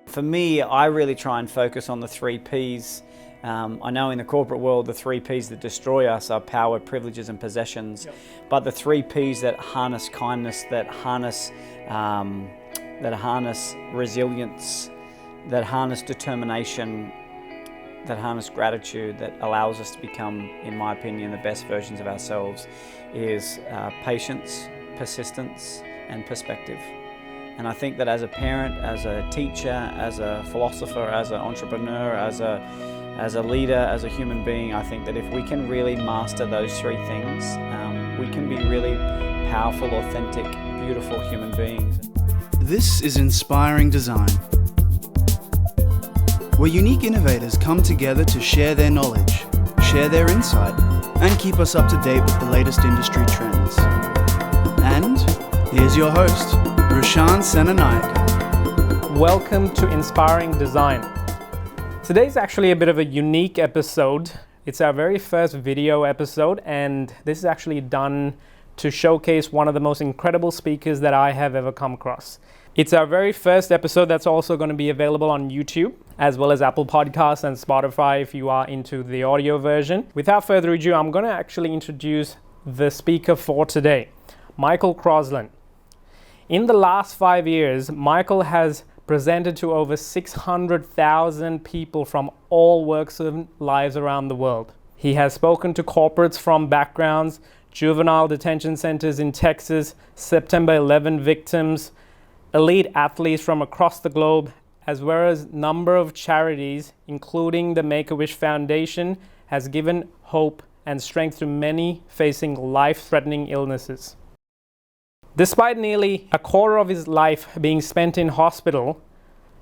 For me, I really try and focus on the three Ps. I know in the corporate world, the three Ps that destroy us are power, privileges, and possessions. Yep. But the three Ps that harness kindness, that harness resilience, that harness determination, that harness gratitude, that allows us to become, in my opinion, the best versions of ourselves, is patience, persistence, and perspective. And I think that as a parent, as a teacher, as a philosopher, as an entrepreneur, as a leader, as a human being, I think that if we can really master those three things, we can be really powerful, authentic, beautiful human beings. This is Inspiring Design, where unique innovators come together to share their knowledge, share their insight, and keep us up to date with the latest industry trends. And here's your host, Rashan Senanayake. Welcome to Inspiring Design. Today's actually a bit of a unique episode. It's our very first video episode, and this is actually done to showcase one of the most incredible speakers that I have ever come across. It's our very first episode that's also going to be available on YouTube, as well as Apple Podcasts and Spotify if you are into the audio version. Without further ado, I'm going to actually introduce the speaker for today, Michael Crossland. In the last 5 years, Michael has presented to over 600,000 people from all walks of lives around the world. He has spoken to corporates from backgrounds, juvenile detention centers in Texas, September 11 victims, elite athletes from across the globe, as well as a number of charities, including the Make-A-Wish Foundation, has given hope and strength to many facing life-threatening illnesses. Despite nearly a quarter of his life being spent in hospital,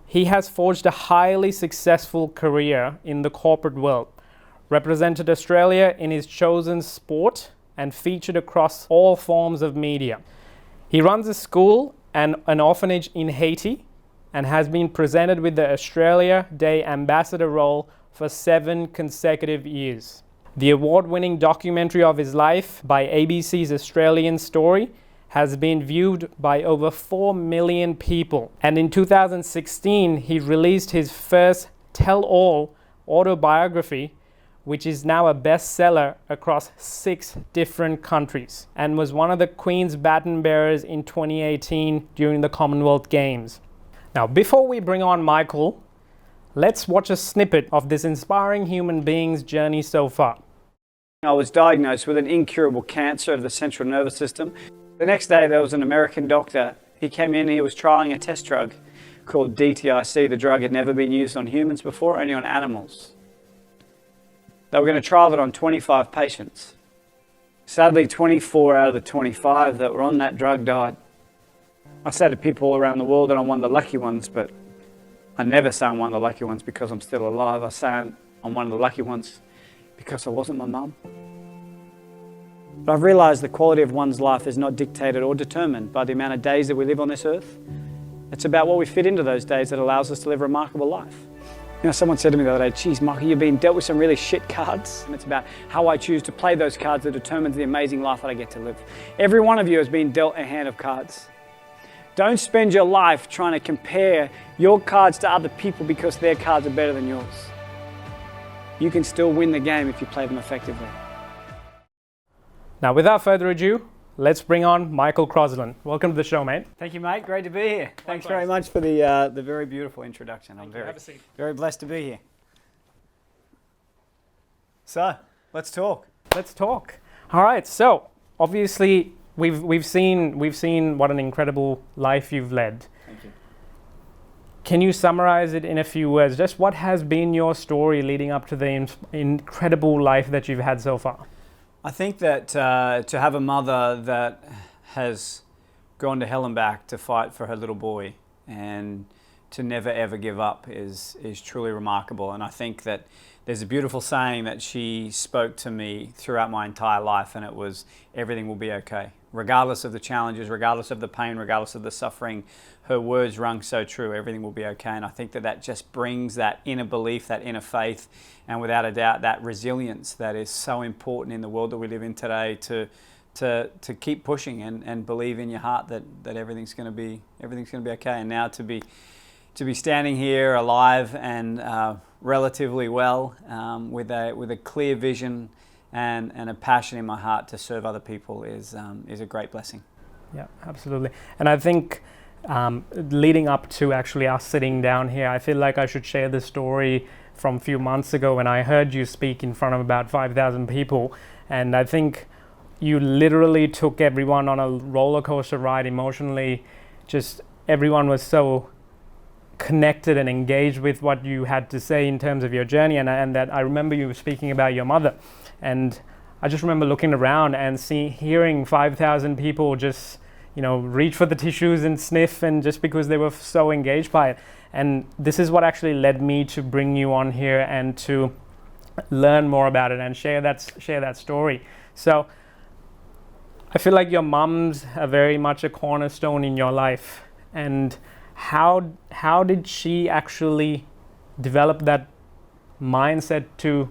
he has forged a highly successful career in the corporate world, represented Australia in his chosen sport, and featured across all forms of media. He runs a school and an orphanage in Haiti and has been presented with the Australia Day Ambassador role for 7 consecutive years. The award-winning documentary of his life by ABC's Australian Story has been viewed by over 4 million people. And in 2016, he released his first tell-all autobiography, which is now a bestseller across 6 different countries, and was one of the Queen's baton bearers in 2018 during the Commonwealth Games. Now, before we bring on Michael, let's watch a snippet of this inspiring human being's journey so far. I was diagnosed with an incurable cancer of the central nervous system. The next day, there was an American doctor. He came in, he was trialing a test drug called DTIC. The drug had never been used on humans before, only on animals. They were going to trial it on 25 patients. Sadly, 24 out of the 25 that were on that drug died. I say to people all around the world that I'm one of the lucky ones, but I never say I'm one of the lucky ones because I'm still alive. I say I'm one of the lucky ones because I wasn't my mum. But I've realized the quality of one's life is not dictated or determined by the amount of days that we live on this earth. It's about what we fit into those days that allows us to live a remarkable life. You know, someone said to me the other day, geez, Michael, you've been dealt with some really shit cards. And it's about how I choose to play those cards that determines the amazing life that I get to live. Every one of you has been dealt a hand of cards. Don't spend your life trying to compare your cards to other people because their cards are better than yours. You can still win the game if you play them effectively. Now, without further ado, let's bring on Michael Crossland. Welcome to the show, mate. Thank you, mate. Great to be here. Likewise. Thanks very much for the very beautiful introduction. I'm Have a seat. very blessed to be here. So, let's talk. Let's talk. All right. So, obviously, we've seen what an incredible life you've led. Thank you. Can you summarize it in a few words? Just what has been your story leading up to the incredible life that you've had so far? I think that to have a mother that has gone to hell and back to fight for her little boy and to never ever give up is truly remarkable. And I think that there's a beautiful saying that she spoke to me throughout my entire life, and it was, everything will be okay. Regardless of the challenges, regardless of the pain, regardless of the suffering, her words rung so true, everything will be okay. And I think that just brings that inner belief, that inner faith, and without a doubt, that resilience that is so important in the world that we live in today to keep pushing and believe in your heart that everything's going to be okay. And now to be be standing here alive and relatively well, with a clear vision and a passion in my heart to serve other people is a great blessing. Yeah, absolutely. And I think leading up to actually us sitting down here, I feel like I should share the story from a few months ago when I heard you speak in front of about 5,000 people. And I think you literally took everyone on a roller coaster ride emotionally. Just everyone was so connected and engaged with what you had to say in terms of your journey. And that I remember you speaking about your mother. And I just remember looking around and hearing 5,000 people just, reach for the tissues and sniff, and just because they were so engaged by it. And this is what actually led me to bring you on here and to learn more about it and share that story. So I feel like your mum's very much a cornerstone in your life. And how did she actually develop that mindset to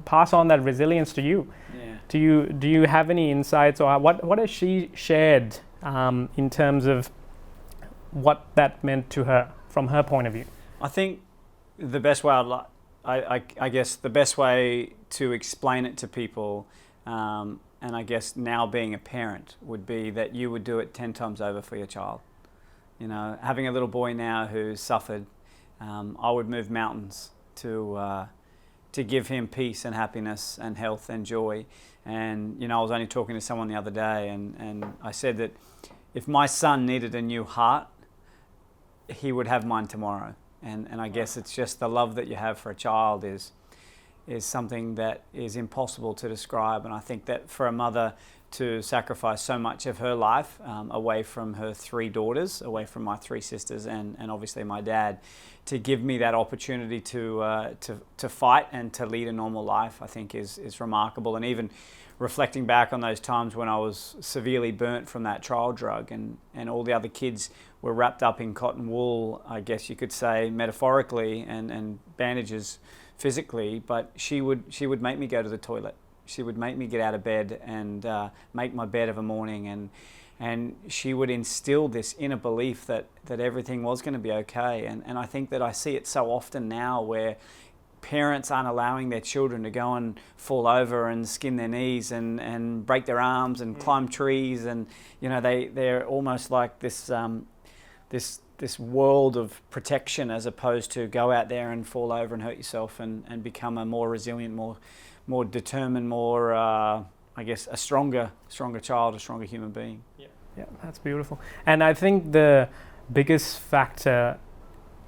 pass on that resilience to you? Yeah. Do you have any insights, or what has she shared in terms of what that meant to her from her point of view? I think the best way I guess the best way to explain it to people, and I guess now being a parent, would be that you would do it 10 times over for your child. Having a little boy now who's suffered, I would move mountains to give him peace and happiness and health and joy. And I was only talking to someone the other day, and I said that if my son needed a new heart, he would have mine tomorrow. And I guess it's just the love that you have for a child is something that is impossible to describe. And I think that for a mother to sacrifice so much of her life away from her 3 daughters, away from my 3 sisters, and obviously my dad, to give me that opportunity to fight and to lead a normal life, I think is remarkable. And even reflecting back on those times when I was severely burnt from that trial drug, and all the other kids were wrapped up in cotton wool, I guess you could say, metaphorically, and bandages physically, but she would make me go to the toilet. She would make me get out of bed and make my bed of a morning, and she would instill this inner belief that everything was going to be okay. And I think that I see it so often now, where parents aren't allowing their children to go and fall over and skin their knees and break their arms and climb trees, and they're almost like this world of protection, as opposed to go out there and fall over and hurt yourself and become a more resilient, more determined, more I guess a stronger child, a stronger human being. Yeah, that's beautiful. And I think the biggest factor,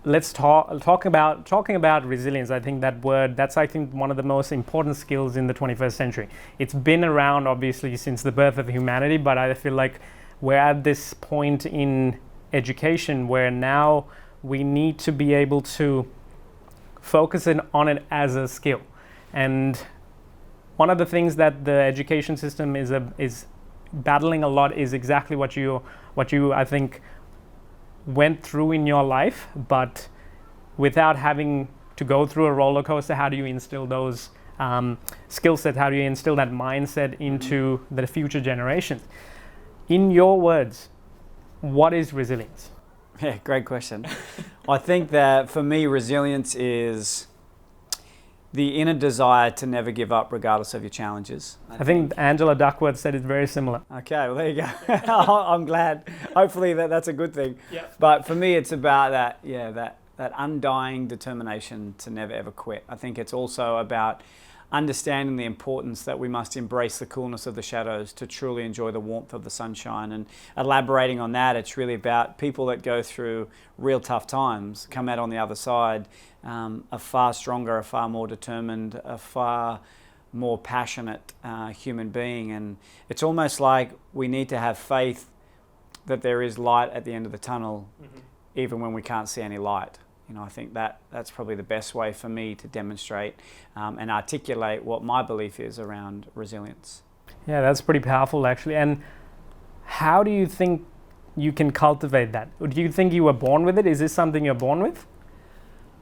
let's talking about resilience. I think that's one of the most important skills in the 21st century. It's been around obviously since the birth of humanity, but I feel like we're at this point in education where now we need to be able to focus on it as a skill. And one of the things that the education system is battling a lot is exactly what you I think went through in your life, but without having to go through a roller coaster. How do you instill those skill sets? How do you instill that mindset into the future generations? In your words, what is resilience? Yeah, great question. I think that for me, resilience is the inner desire to never give up regardless of your challenges. I think Angela Duckworth said it's very similar. Okay, well there you go. I'm glad. Hopefully that's a good thing. Yeah. But for me, it's about that undying determination to never ever quit. I think it's also about understanding the importance that we must embrace the coolness of the shadows to truly enjoy the warmth of the sunshine. And elaborating on that, it's really about people that go through real tough times, come out on the other side, a far stronger, a far more determined, a far more passionate human being. And it's almost like we need to have faith that there is light at the end of the tunnel, even when we can't see any light. I think that's probably the best way for me to demonstrate and articulate what my belief is around resilience. Yeah, that's pretty powerful actually. And how do you think you can cultivate that? Do you think you were born with it? Is this something you're born with?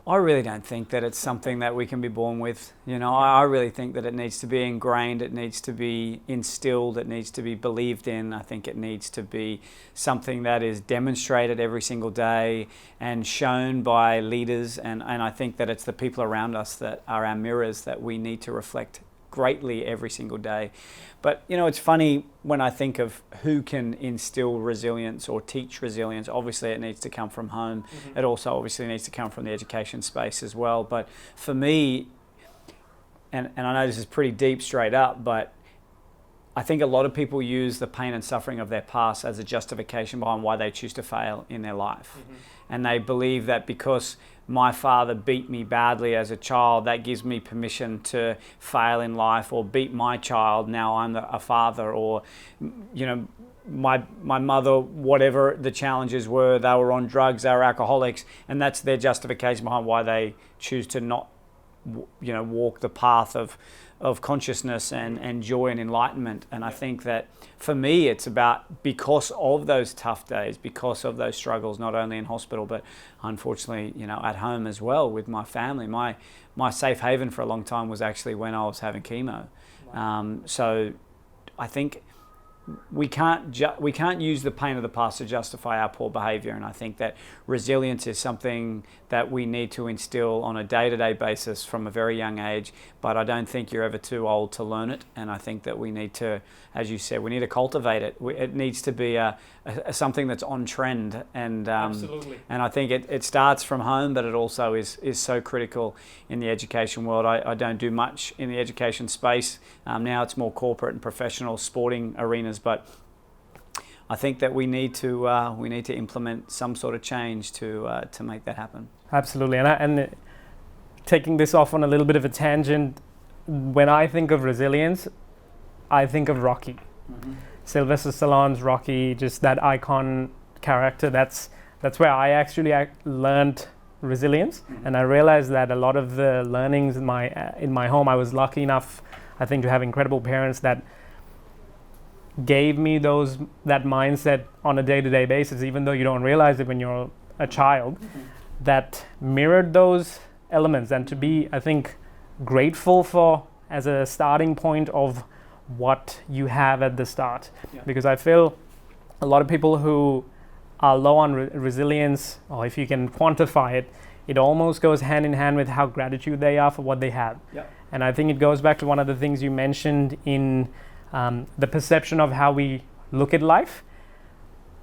I really don't think that it's something that we can be born with. I really think that it needs to be ingrained, it needs to be instilled, it needs to be believed in. I think it needs to be something that is demonstrated every single day and shown by leaders. And I think that it's the people around us that are our mirrors that we need to reflect greatly every single day. But it's funny when I think of who can instill resilience or teach resilience. Obviously it needs to come from home. It also obviously needs to come from the education space as well. But for me, and I know this is pretty deep straight up, but I think a lot of people use the pain and suffering of their past as a justification behind why they choose to fail in their life. And they believe that because my father beat me badly as a child, that gives me permission to fail in life, or beat my child, now I'm a father, or my mother, whatever the challenges were, they were on drugs, they were alcoholics, and that's their justification behind why they choose to not walk the path of consciousness and joy and enlightenment. And I think that for me it's about, because of those tough days, because of those struggles, not only in hospital but unfortunately at home as well with my family. My safe haven for a long time was actually when I was having chemo. So I think we can't use the pain of the past to justify our poor behavior. And I think that resilience is something that we need to instill on a day-to-day basis from a very young age, but I don't think you're ever too old to learn it. And I think that we need to, as you said, we need to cultivate it. It needs to be something that's on trend. And Absolutely. And I think it starts from home, but it also is so critical in the education world. I don't do much in the education space. Now it's more corporate and professional sporting arenas, but I think that we need to implement some sort of change to make that happen. Absolutely. And taking this off on a little bit of a tangent, when I think of resilience, I think of Rocky. Sylvester Stallone's Rocky, just that icon character. That's where I actually learned resilience, and I realized that a lot of the learnings in my home, I was lucky enough, I think, to have incredible parents that gave me that mindset on a day-to-day basis, even though you don't realize it when you're a child, that mirrored those elements. And to be, I think, grateful for as a starting point of what you have at the start. Because I feel a lot of people who are low on resilience, or if you can quantify it, it almost goes hand in hand with how gratitude they are for what they have. And I think it goes back to one of the things you mentioned in the perception of how we look at life.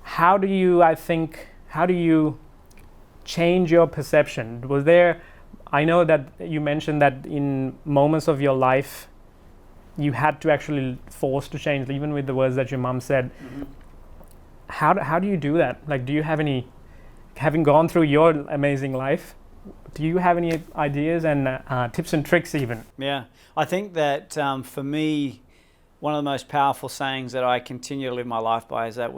How do you change your perception? I know that you mentioned that in moments of your life you had to actually force to change, even with the words that your mom said. How do you do that? Like, do you have any, having gone through your amazing life, do you have any ideas and tips and tricks even? Yeah, I think that for me, one of the most powerful sayings that I continue to live my life by is that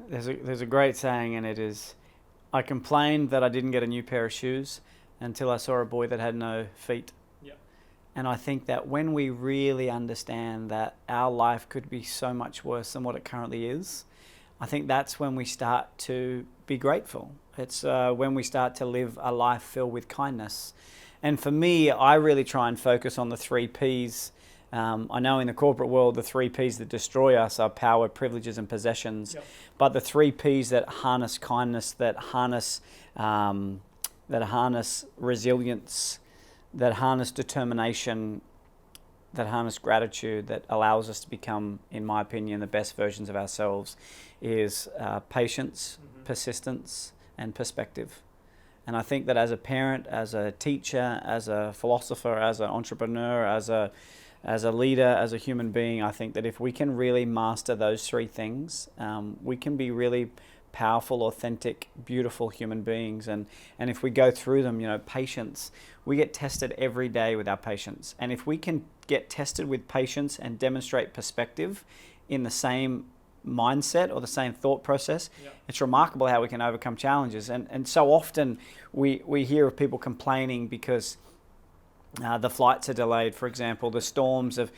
there's a great saying, and it is, I complained that I didn't get a new pair of shoes until I saw a boy that had no feet. And I think that when we really understand that our life could be so much worse than what it currently is, I think that's when we start to be grateful. It's when we start to live a life filled with kindness. And for me, I really try and focus on the 3 Ps. I know in the corporate world, the 3 Ps that destroy us are power, privileges, and possessions. But the 3 Ps that harness kindness, that harness resilience, that harness determination, that harness gratitude, that allows us to become, in my opinion, the best versions of ourselves, is patience, persistence, and perspective. And I think that as a parent, as a teacher, as a philosopher, as an entrepreneur, as a leader, as a human being, I think that if we can really master those 3 things, we can be really powerful, authentic, beautiful human beings. And if we go through them, patience, we get tested every day with our patience. And if we can get tested with patience and demonstrate perspective in the same mindset or the same thought process, it's remarkable how we can overcome challenges. And so often we hear of people complaining because the flights are delayed, for example, the storms of,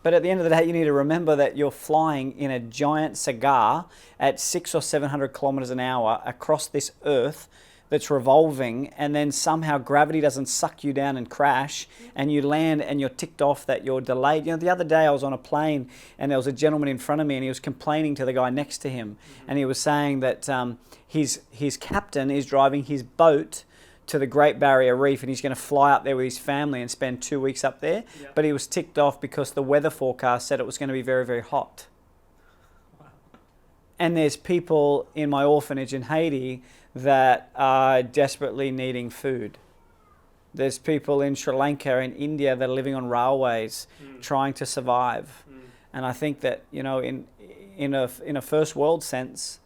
but at the end of the day, you need to remember that you're flying in a giant cigar at 600 or 700 kilometers an hour across this earth that's revolving, and then somehow gravity doesn't suck you down and crash, and you land and you're ticked off that you're delayed. The other day I was on a plane and there was a gentleman in front of me and he was complaining to the guy next to him, and he was saying that his captain is driving his boat to the Great Barrier Reef and he's going to fly up there with his family and spend 2 weeks up there, but he was ticked off because the weather forecast said it was going to be very, very hot. And there's people in my orphanage in Haiti that are desperately needing food. There's people in Sri Lanka and India that are living on railways trying to survive. And I think that, in a first world sense,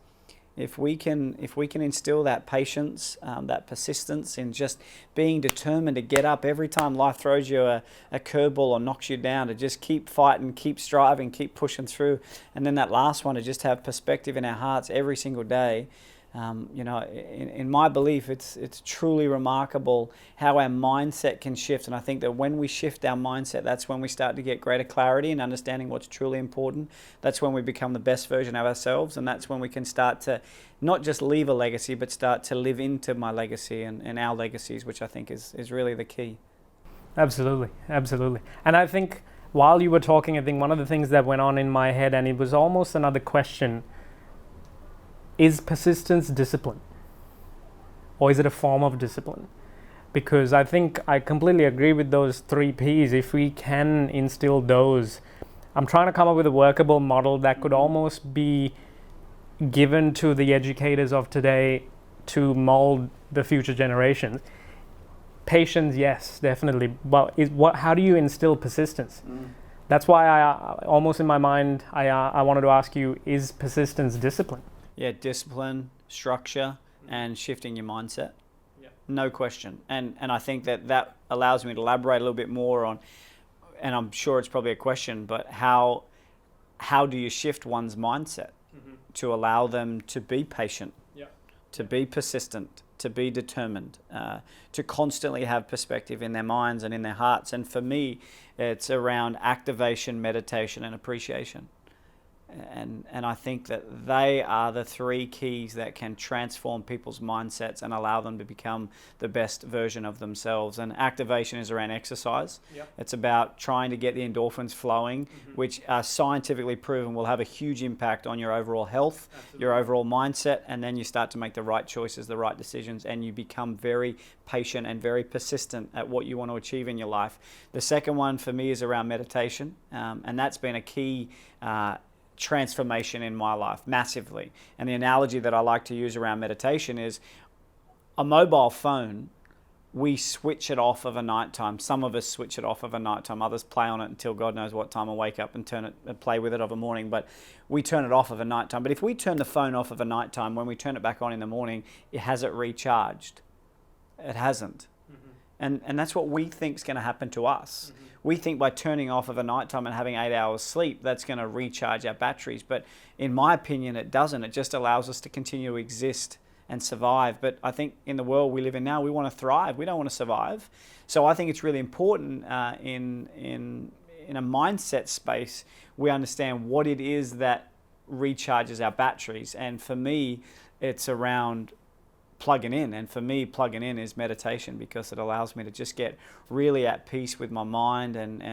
if we can instill that patience, that persistence in just being determined to get up every time life throws you a curveball or knocks you down, to just keep fighting, keep striving, keep pushing through, and then that last one, to just have perspective in our hearts every single day. In my belief, it's truly remarkable how our mindset can shift. And I think that when we shift our mindset, that's when we start to get greater clarity and understanding what's truly important. That's when we become the best version of ourselves. And that's when we can start to not just leave a legacy, but start to live into my legacy and our legacies, which I think is really the key. Absolutely. And I think while you were talking, I think one of the things that went on in my head, and it was almost another question, is persistence discipline? Or is it a form of discipline? Because I think I completely agree with those 3 Ps. If we can instill those, I'm trying to come up with a workable model that could almost be given to the educators of today to mold the future generations. Patience, yes, definitely. But how do you instill persistence? That's why I almost in my mind, I wanted to ask you, is persistence discipline? Yeah, discipline, structure, and shifting your mindset. Yeah. No question. And I think that allows me to elaborate a little bit more on, and I'm sure it's probably a question, but how do you shift one's mindset to allow them to be patient, to be persistent, to be determined, to constantly have perspective in their minds and in their hearts? And for me, it's around activation, meditation, and appreciation. And I think that they are the 3 keys that can transform people's mindsets and allow them to become the best version of themselves. And activation is around exercise. Yep. It's about trying to get the endorphins flowing, which are scientifically proven will have a huge impact on your overall health, your overall mindset, and then you start to make the right choices, the right decisions, and you become very patient and very persistent at what you want to achieve in your life. The second one for me is around meditation, and that's been a key transformation in my life massively. And the analogy that I like to use around meditation is a mobile phone. We switch it off of a nighttime. Some of us switch it off of a nighttime. Others play on it until God knows what time and wake up and turn it and play with it of a morning. But we turn it off of a nighttime. But if we turn the phone off of a nighttime, when we turn it back on in the morning, has it recharged? It hasn't. And that's what we think is going to happen to us. We think by turning off of a nighttime and having 8 hours sleep, that's going to recharge our batteries. But in my opinion, it doesn't. It just allows us to continue to exist and survive. But I think in the world we live in now, we want to thrive. We don't want to survive. So I think it's really important in a mindset space, we understand what it is that recharges our batteries. And for me, it's around plugging in. And for me, plugging in is meditation, because it allows me to just get really at peace with my mind and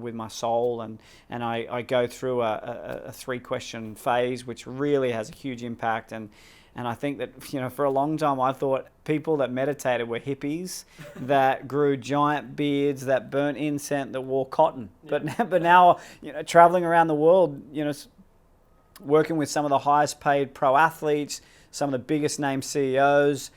with my soul. And I go through a 3-question phase, which really has a huge impact. And I think that, for a long time, I thought people that meditated were hippies that grew giant beards, that burnt incense, that wore cotton. Yeah. But now, traveling around the world, working with some of the highest paid pro athletes, some of the biggest name CEOs,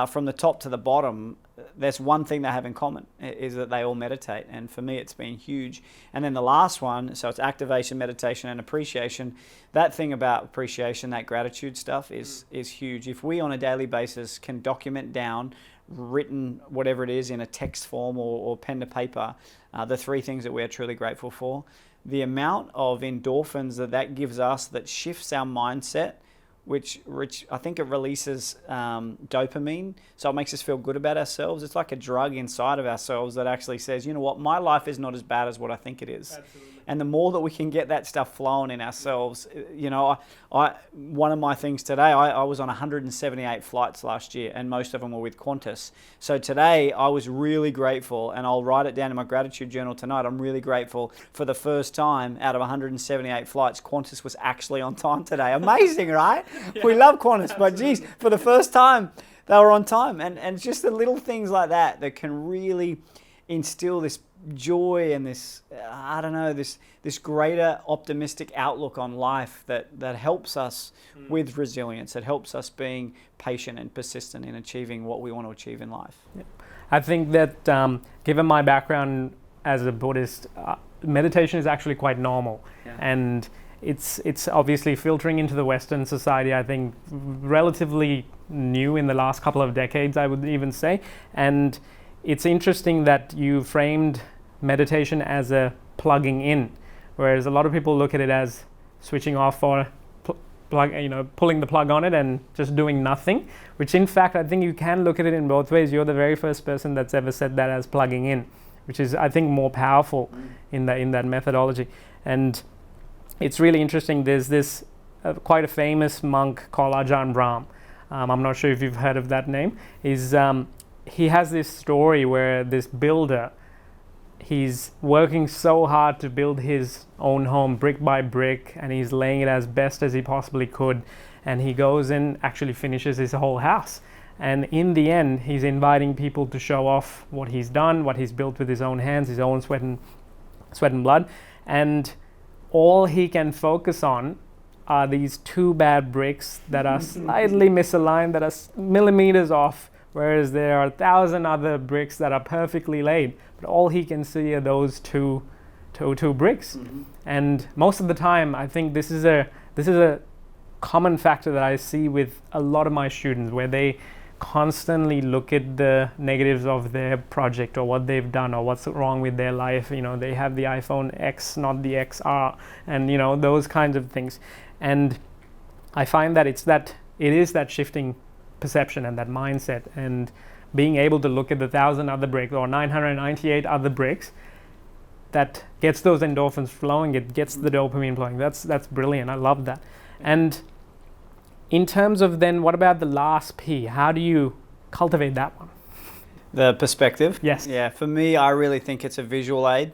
from the top to the bottom, there's one thing they have in common, is that they all meditate. And for me, it's been huge. And then the last one, so it's activation, meditation, and appreciation. That thing about appreciation, that gratitude stuff is huge. If we on a daily basis can document down, written, whatever it is, in a text form or pen to paper, the 3 things that we're truly grateful for, the amount of endorphins that gives us, that shifts our mindset, which I think it releases dopamine, so it makes us feel good about ourselves. It's like a drug inside of ourselves that actually says, you know what, my life is not as bad as what I think it is. Absolutely. And the more that we can get that stuff flowing in ourselves, you know, one of my things today, I was on 178 flights last year, and most of them were with Qantas. So today I was really grateful, and I'll write it down in my gratitude journal tonight. I'm really grateful for the first time out of 178 flights, Qantas was actually on time today. Amazing, right? Yeah, we love Qantas, but geez, for the first time, they were on time. And it's just the little things like that that can really instill this joy and this, I don't know, this greater optimistic outlook on life that helps us with resilience. It helps us being patient and persistent in achieving what we want to achieve in life. Yeah. I think that given my background as a Buddhist, meditation is actually quite normal. Yeah. And it's obviously filtering into the Western society, I think, relatively new in the last couple of decades, I would even say. And it's interesting that you framed meditation as a plugging in, whereas a lot of people look at it as switching off or pulling the plug on it and just doing nothing, which in fact I think you can look at it in both ways. You're the very first person that's ever said that as plugging in, which is, I think, more powerful in that methodology. And it's really interesting. There's this quite a famous monk called Ajahn Brahm. I'm not sure if you've heard of that name. He has this story where this builder, he's working so hard to build his own home brick by brick, and he's laying it as best as he possibly could, and he goes and actually finishes his whole house. And in the end, he's inviting people to show off what he's done, what he's built with his own hands, his own sweat and blood. And all he can focus on are these two bad bricks that are slightly misaligned, that are millimeters off, whereas there are 1,000 other bricks that are perfectly laid. But all he can see are those two bricks. And most of the time, I think this is a common factor that I see with a lot of my students, where they constantly look at the negatives of their project or what they've done or what's wrong with their life. You know, they have the iPhone X, not the XR, and you know, those kinds of things. And I find that it is that shifting perception and that mindset, and being able to look at the 1,000 other bricks or 998 other bricks, that gets those endorphins flowing, it gets the dopamine flowing. That's brilliant. I love that. And in terms of then, what about the last P? How do you cultivate that one? The perspective? Yes. Yeah, for me, I really think it's a visual aid.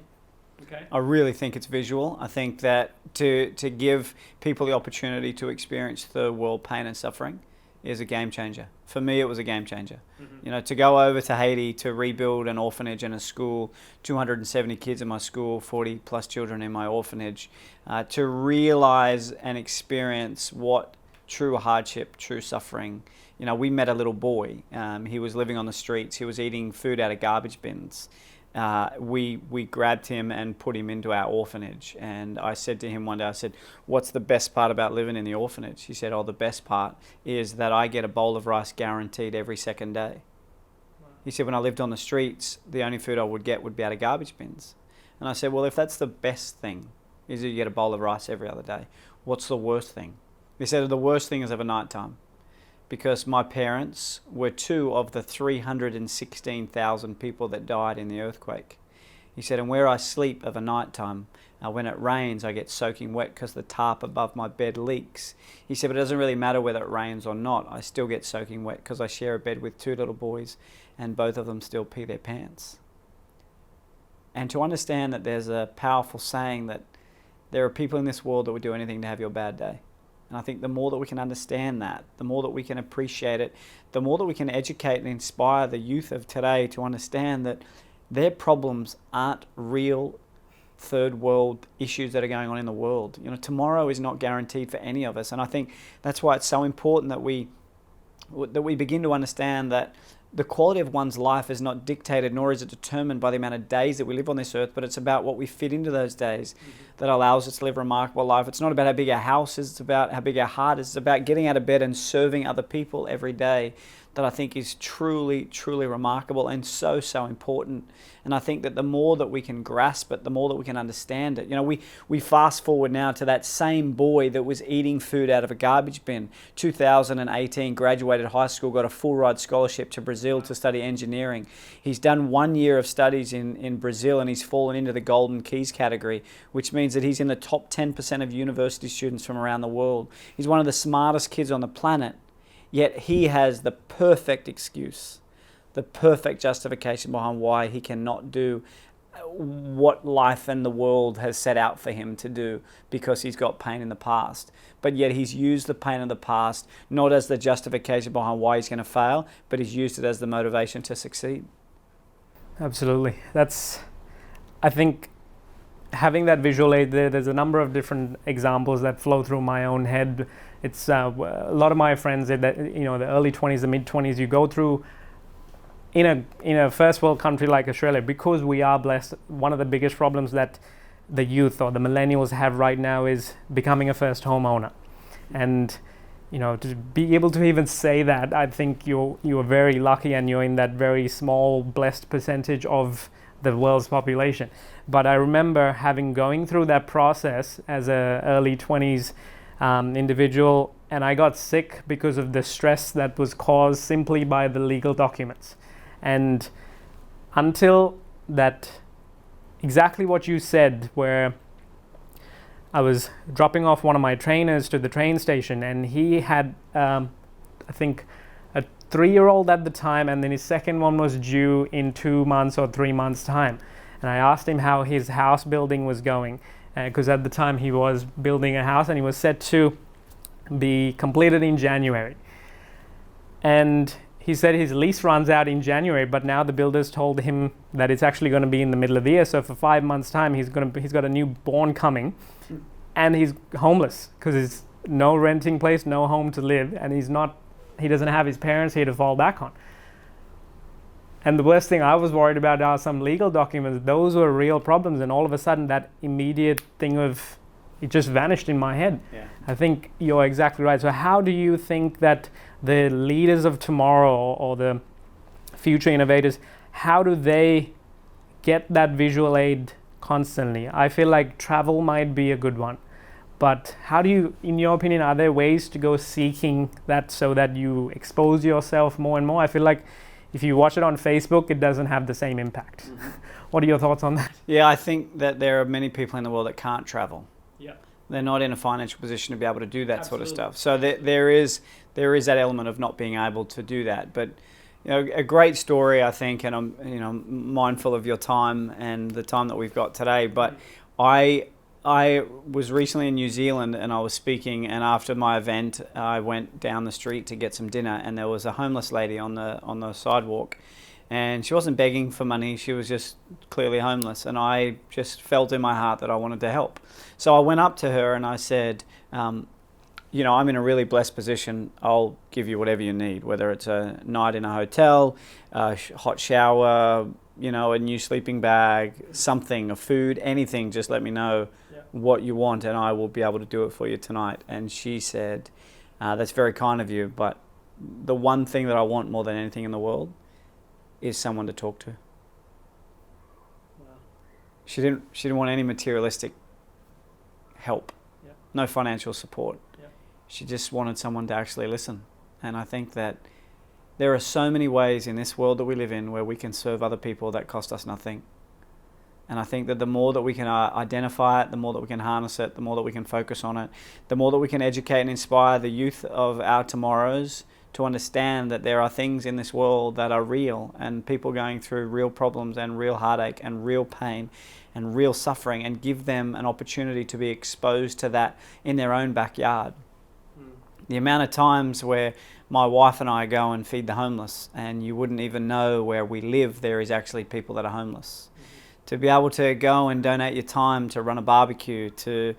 Okay. I really think it's visual. I think that to give people the opportunity to experience the world pain and suffering is a game changer. For me, it was a game changer. You know, to go over to Haiti to rebuild an orphanage and a school, 270 kids in my school, 40 plus children in my orphanage, to realize and experience what true hardship, true suffering. You know, we met a little boy. He was living on the streets. He was eating food out of garbage bins. We grabbed him and put him into our orphanage. And I said to him one day, I said, "What's the best part about living in the orphanage?" He said, "Oh, the best part is that I get a bowl of rice guaranteed every second day." He said, "When I lived on the streets, the only food I would get would be out of garbage bins." And I said, "Well, if that's the best thing, is that you get a bowl of rice every other day, what's the worst thing?" He said, "The worst thing is of a night time, because my parents were two of the 316,000 people that died in the earthquake." He said, "And where I sleep of a night time, when it rains, I get soaking wet because the tarp above my bed leaks." He said, "But it doesn't really matter whether it rains or not. I still get soaking wet because I share a bed with two little boys and both of them still pee their pants." And to understand that there's a powerful saying that there are people in this world that would do anything to have your bad day. And I think the more that we can understand that, the more that we can appreciate it, the more that we can educate and inspire the youth of today to understand that their problems aren't real third world issues that are going on in the world. You know, tomorrow is not guaranteed for any of us. And I think that's why it's so important that we begin to understand that the quality of one's life is not dictated, nor is it determined by the amount of days that we live on this earth, but it's about what we fit into those days that allows us to live a remarkable life. It's not about how big our house is, it's about how big our heart is. It's about getting out of bed and serving other people every day, that I think is truly, truly remarkable and so, so important. And I think that the more that we can grasp it, the more that we can understand it. You know, we fast forward now to that same boy that was eating food out of a garbage bin, 2018, graduated high school, got a full ride scholarship to Brazil. Brazil to study engineering. He's done 1 year of studies in Brazil, and he's fallen into the Golden Keys category, which means that he's in the top 10% of university students from around the world. He's one of the smartest kids on the planet, yet he has the perfect excuse, the perfect justification behind why he cannot do what life and the world has set out for him to do, because he's got pain in the past. But yet he's used the pain of the past not as the justification behind why he's going to fail, but he's used it as the motivation to succeed. Absolutely. I think having that visual aid there's a number of different examples that flow through my own head. It's a lot of my friends that, the early 20s, the mid 20s, you go through in a first world country like Australia, because we are blessed. One of the biggest problems that the youth or the millennials have right now is becoming a first homeowner. And to be able to even say that, I think you are very lucky, and you're in that very small blessed percentage of the world's population. But I remember going through that process as a early 20s individual, and I got sick because of the stress that was caused simply by the legal documents. And until that, exactly what you said, where I was dropping off one of my trainers to the train station, and he had, I think, a 3-year-old at the time, and then his second one was due in 2 months or 3 months' time. And I asked him how his house building was going, because at the time he was building a house, and he was set to be completed in January. And he said his lease runs out in January, but now the builders told him that it's actually going to be in the middle of the year. So for 5 months' time, he's got a newborn coming, and he's homeless because there's no renting place, no home to live, and he doesn't have his parents here to fall back on. And the worst thing I was worried about are some legal documents. Those were real problems, and all of a sudden that immediate thing of it just vanished in my head. Yeah. I think you're exactly right. So how do you think that the leaders of tomorrow or the future innovators, how do they get that visual aid constantly? I feel like travel might be a good one, but how do you, in your opinion, are there ways to go seeking that so that you expose yourself more and more? I feel like if you watch it on Facebook, it doesn't have the same impact. Mm-hmm. What are your thoughts on that? Yeah, I think that there are many people in the world that can't travel. Yeah. They're not in a financial position to be able to do that Absolutely. sort of stuff. So there is that element of not being able to do that. But a great story, I think, and I'm mindful of your time and the time that we've got today. But I was recently in New Zealand, and I was speaking, and after my event, I went down the street to get some dinner, and there was a homeless lady on the sidewalk. And she wasn't begging for money, she was just clearly homeless. And I just felt in my heart that I wanted to help. So I went up to her and I said, I'm in a really blessed position. I'll give you whatever you need, whether it's a night in a hotel, a hot shower, a new sleeping bag, something, a food, anything, just let me know what you want and I will be able to do it for you tonight. And she said, that's very kind of you, but the one thing that I want more than anything in the world is someone to talk to. Wow. She didn't want any materialistic help, no financial support. She just wanted someone to actually listen. And I think that there are so many ways in this world that we live in where we can serve other people that cost us nothing. And I think that the more that we can identify it, the more that we can harness it, the more that we can focus on it, the more that we can educate and inspire the youth of our tomorrows to understand that there are things in this world that are real, and people going through real problems and real heartache and real pain and real suffering, and give them an opportunity to be exposed to that in their own backyard. The amount of times where my wife and I go and feed the homeless, and you wouldn't even know where we live, there is actually people that are homeless. To be able to go and donate your time to run a barbecue, to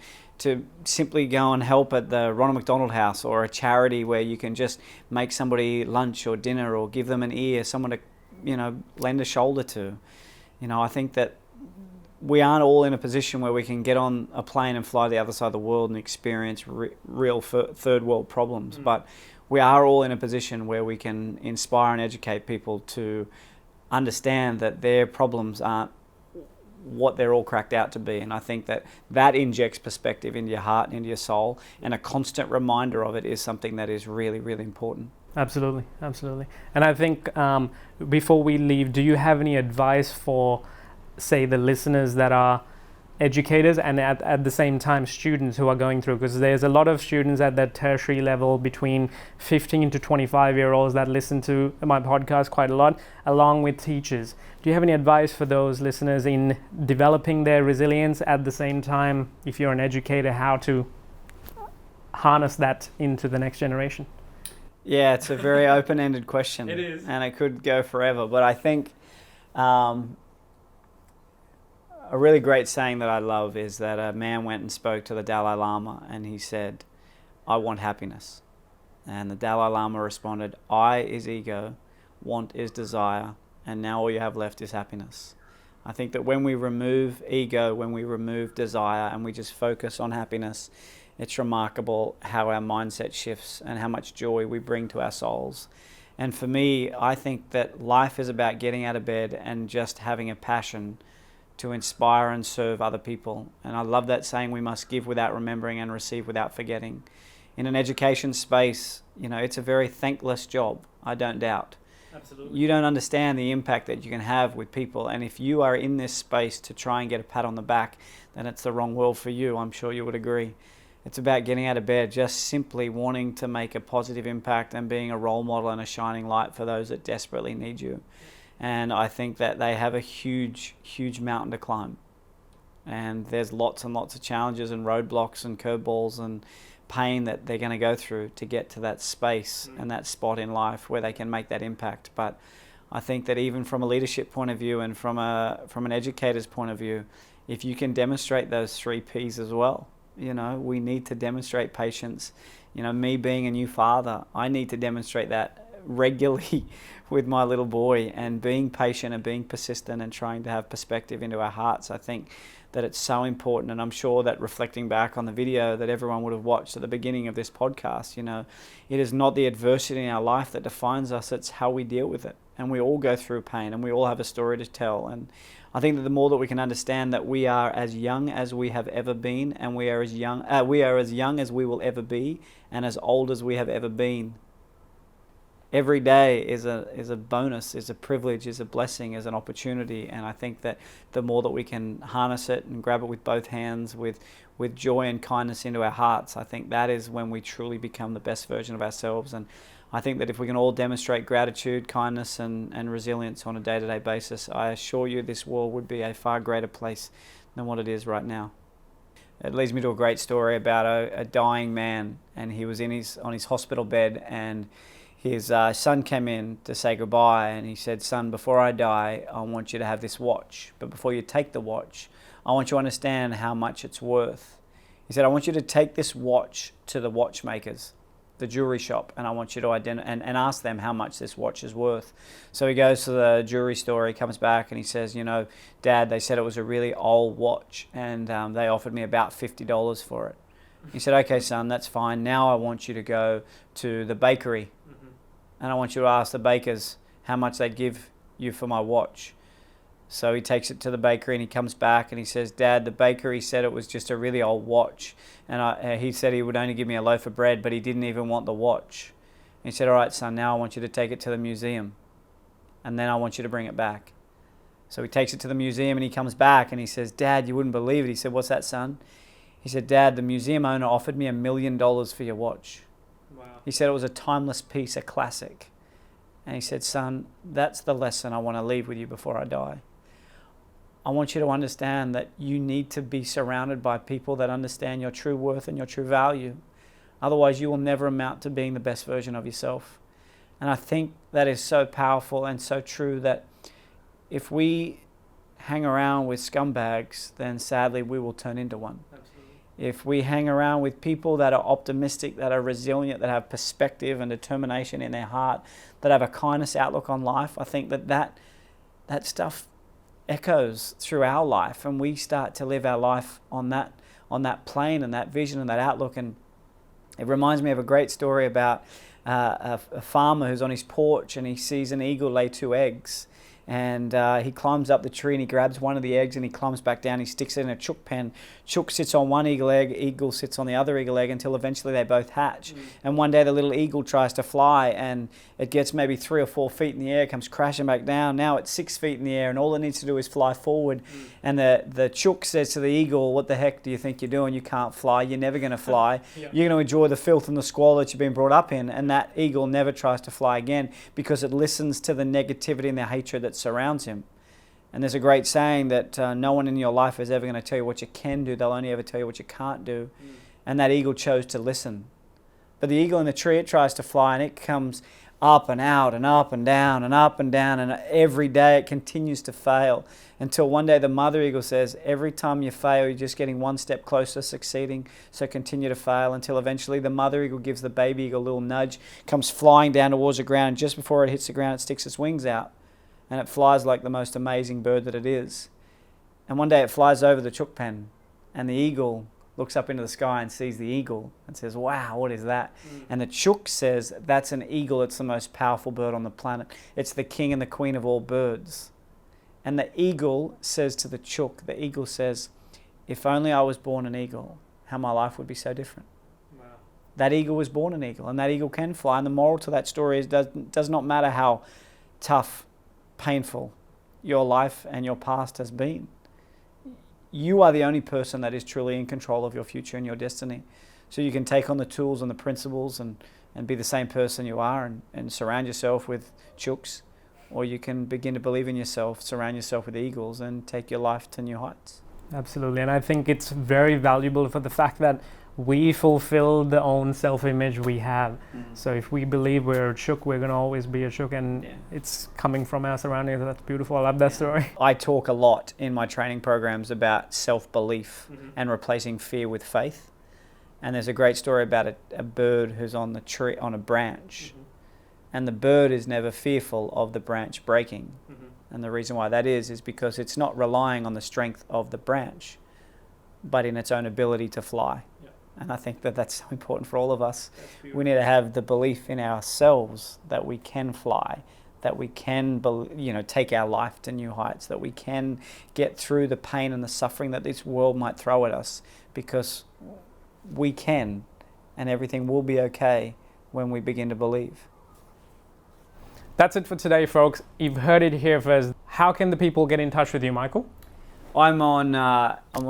simply go and help at the Ronald McDonald House or a charity where you can just make somebody lunch or dinner or give them an ear, someone to, lend a shoulder to. I think that we aren't all in a position where we can get on a plane and fly to the other side of the world and experience real third world problems. But we are all in a position where we can inspire and educate people to understand that their problems aren't what they're all cracked out to be. And I think that injects perspective into your heart and into your soul, and a constant reminder of it is something that is really, really important. Absolutely, absolutely. And I think before we leave, do you have any advice for, say, the listeners that are educators and at the same time students who are going through? Because there's a lot of students at that tertiary level between 15 to 25-year-olds that listen to my podcast quite a lot, along with teachers. Do you have any advice for those listeners in developing their resilience at the same time, if you're an educator, how to harness that into the next generation? Yeah, it's a very open-ended question. It is. And it could go forever. But I think a really great saying that I love is that a man went and spoke to the Dalai Lama and he said, "I want happiness." And the Dalai Lama responded, "I is ego, want is desire, and now all you have left is happiness." I think that when we remove ego, when we remove desire, and we just focus on happiness, it's remarkable how our mindset shifts and how much joy we bring to our souls. And for me, I think that life is about getting out of bed and just having a passion to inspire and serve other people. And I love that saying, we must give without remembering and receive without forgetting. In an education space, it's a very thankless job, I don't doubt. Absolutely. You don't understand the impact that you can have with people. And if you are in this space to try and get a pat on the back, then it's the wrong world for you. I'm sure you would agree. It's about getting out of bed, just simply wanting to make a positive impact and being a role model and a shining light for those that desperately need you. And I think that they have a huge, huge mountain to climb. And there's lots and lots of challenges and roadblocks and curveballs and pain that they're going to go through to get to that space and that spot in life where they can make that impact. But I think that even from a leadership point of view and from an educator's point of view, if you can demonstrate those 3 Ps as well, we need to demonstrate patience. Me being a new father, I need to demonstrate that regularly with my little boy, and being patient and being persistent and trying to have perspective into our hearts. I think that it's so important, and I'm sure that reflecting back on the video that everyone would have watched at the beginning of this podcast, it is not the adversity in our life that defines us, it's how we deal with it. And we all go through pain and we all have a story to tell. And I think that the more that we can understand that we are as young as we have ever been, and we are as young as we will ever be, and as old as we have ever been. Every day is a bonus, is a privilege, is a blessing, is an opportunity. And I think that the more that we can harness it and grab it with both hands, with joy and kindness into our hearts, I think that is when we truly become the best version of ourselves. And I think that if we can all demonstrate gratitude, kindness and resilience on a day-to-day basis, I assure you this world would be a far greater place than what it is right now. It leads me to a great story about a dying man, and he was on his hospital bed, and his son came in to say goodbye, and he said, "Son, before I die, I want you to have this watch. But before you take the watch, I want you to understand how much it's worth." He said, "I want you to take this watch to the watchmakers, the jewelry shop, and I want you to and ask them how much this watch is worth." So he goes to the jewelry store, he comes back and he says, "Dad, they said it was a really old watch, and they offered me about $50 for it." He said, "Okay, son, that's fine. Now I want you to go to the bakery, and I want you to ask the bakers how much they'd give you for my watch." So he takes it to the bakery and he comes back and he says, "Dad, the bakery said it was just a really old watch, and he said he would only give me a loaf of bread, but he didn't even want the watch." And he said, "All right, son, now I want you to take it to the museum, and then I want you to bring it back." So he takes it to the museum and he comes back and he says, "Dad, you wouldn't believe it." He said, "What's that, son?" He said, "Dad, the museum owner offered me $1 million for your watch." Wow. He said it was a timeless piece, a classic. And he said, "Son, that's the lesson I want to leave with you before I die. I want you to understand that you need to be surrounded by people that understand your true worth and your true value. Otherwise, you will never amount to being the best version of yourself." And I think that is so powerful and so true, that if we hang around with scumbags, then sadly we will turn into one. If we hang around with people that are optimistic, that are resilient, that have perspective and determination in their heart, that have a kindness outlook on life, I think that stuff echoes through our life, and we start to live our life on that plane and that vision and that outlook. And it reminds me of a great story about a farmer who's on his porch and he sees an eagle lay 2 eggs. And he climbs up the tree and he grabs one of the eggs and he climbs back down. He sticks it in a chook pen. Chook sits on one eagle egg, eagle sits on the other eagle egg until eventually they both hatch. And one day the little eagle tries to fly and it gets maybe 3 or 4 feet in the air, comes crashing back down. Now it's 6 feet in the air and all it needs to do is fly forward. And the chook says to the eagle, what the heck do you think you're doing? You can't fly. You're never going to fly. You're going to enjoy the filth and the squalor that you've been brought up in. And that eagle never tries to fly again because it listens to the negativity and the hatred that surrounds him. And there's a great saying that no one in your life is ever going to tell you what you can do. They'll only ever tell you what you can't do. And that eagle chose to listen. But the eagle in the tree, it tries to fly and it comes up and out and up and down and up and down. And every day it continues to fail until one day the mother eagle says, every time you fail, you're just getting one step closer to succeeding. So continue to fail until eventually the mother eagle gives the baby eagle a little nudge, comes flying down towards the ground. And just before it hits the ground, it sticks its wings out. And it flies like the most amazing bird that it is. And one day it flies over the chook pen and the eagle looks up into the sky and sees the eagle and says, wow, what is that? And the chook says, that's an eagle. It's the most powerful bird on the planet. It's the king and the queen of all birds. And the eagle says to the chook, the eagle says, if only I was born an eagle, how my life would be so different. Wow. That eagle was born an eagle and that eagle can fly. And the moral to that story is does not matter how tough, painful your life and your past has been. You are the only person that is truly in control of your future and your destiny. So you can take on the tools and the principles and be the same person you are and surround yourself with chooks, or you can begin to believe in yourself, surround yourself with eagles and take your life to new heights. Absolutely, and I think it's very valuable for the fact that we fulfill the own self-image we have. So if we believe we're a chook, we're going to always be a chook, and it's coming from our surroundings. That's beautiful. I love that story. I talk a lot in my training programs about self-belief and replacing fear with faith. And there's a great story about a bird who's on the tree, on a branch, and the bird is never fearful of the branch breaking. And the reason why that is because it's not relying on the strength of the branch, but in its own ability to fly. And I think that that's so important for all of us. We need to have the belief in ourselves that we can fly, that we can, take our life to new heights, that we can get through the pain and the suffering that this world might throw at us, because we can, and everything will be okay when we begin to believe. That's it for today, folks. You've heard it here first. How can the people get in touch with you, Michael? I'm on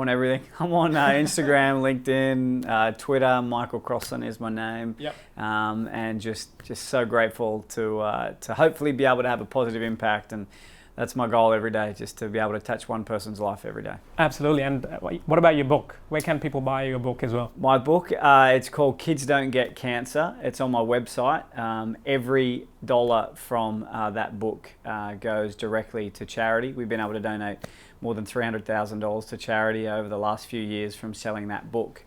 everything. I'm on Instagram, LinkedIn, Twitter. Michael Crossland is my name. And just so grateful to hopefully be able to have a positive impact, and that's my goal every day, just to be able to touch one person's life every day. Absolutely. And what about your book? Where can people buy your book as well? My book, it's called Kids Don't Get Cancer. It's on my website. Every dollar from that book goes directly to charity. We've been able to donate more than $300,000 to charity over the last few years from selling that book.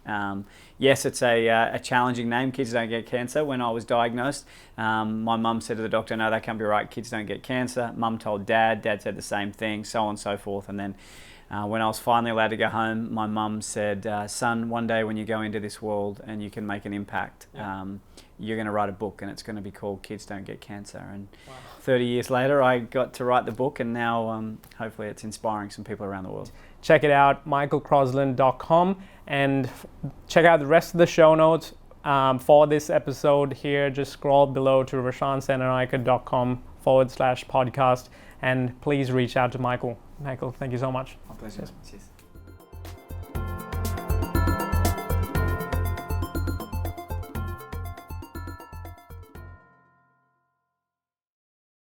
Yes, it's a challenging name, Kids Don't Get Cancer. When I was diagnosed, my mum said to the doctor, no, that can't be right, kids don't get cancer. Mum told dad said the same thing, so on and so forth. And then when I was finally allowed to go home, my mum said, son, one day when you go into this world and you can make an impact, you're going to write a book, and it's going to be called Kids Don't Get Cancer. And 30 years later, I got to write the book, and now hopefully it's inspiring some people around the world. Check it out, michaelcrossland.com, and check out the rest of the show notes for this episode here. Just scroll below to rashansenanayake.com/podcast, and please reach out to Michael. Michael, thank you so much. My pleasure. Cheers.